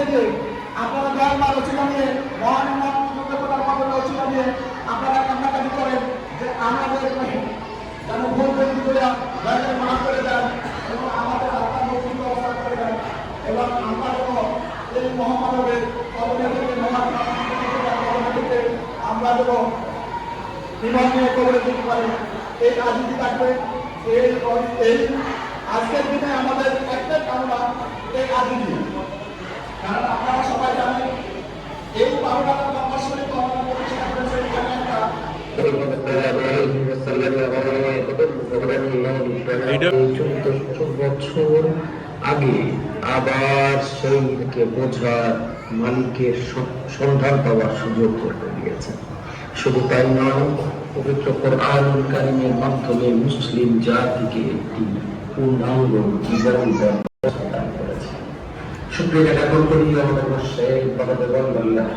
যে আপনারা দয়াল রচনা নিয়ে মহান রচনা নিয়ে আপনারা কান্নাকাটি করেন যে আমাদের যেন ভুল ব্যক্তি করে দয়া মাফ করে দেন এবং আমাদের আত্মার মুক্তি ব্যবস্থা করে দেন এবং আমরা যেন এই মহামানবের কবলে থেকে থেকে আমরা যেন বিমান নিয়ে কবলে দিতে পারি এই রাজনীতি থাকবে। এই আজকের দিনে আমাদের একটাই কামনা এই রাজনীতি, কারণ আপনারা সবাই জানেন এই বাংলার কর্মসূচি কর্ম প্রতিষ্ঠা করেছে এখানে একটা 14 বছর আগে আবার সেই থেকে বোঝার মালিকের সন্ধান পাওয়ার সুযোগ করে দিয়েছে। শুধু তাই নয়, পবিত্র কোরআনুল কারীমের মাধ্যমে মুসলিম জাতিকে একটি পূর্ণাঙ্গ জীবন দান করেছে। শুকরিয়া জ্ঞাপন করি আমাদের শেখ বাবা দেওয়ান আল্লাহ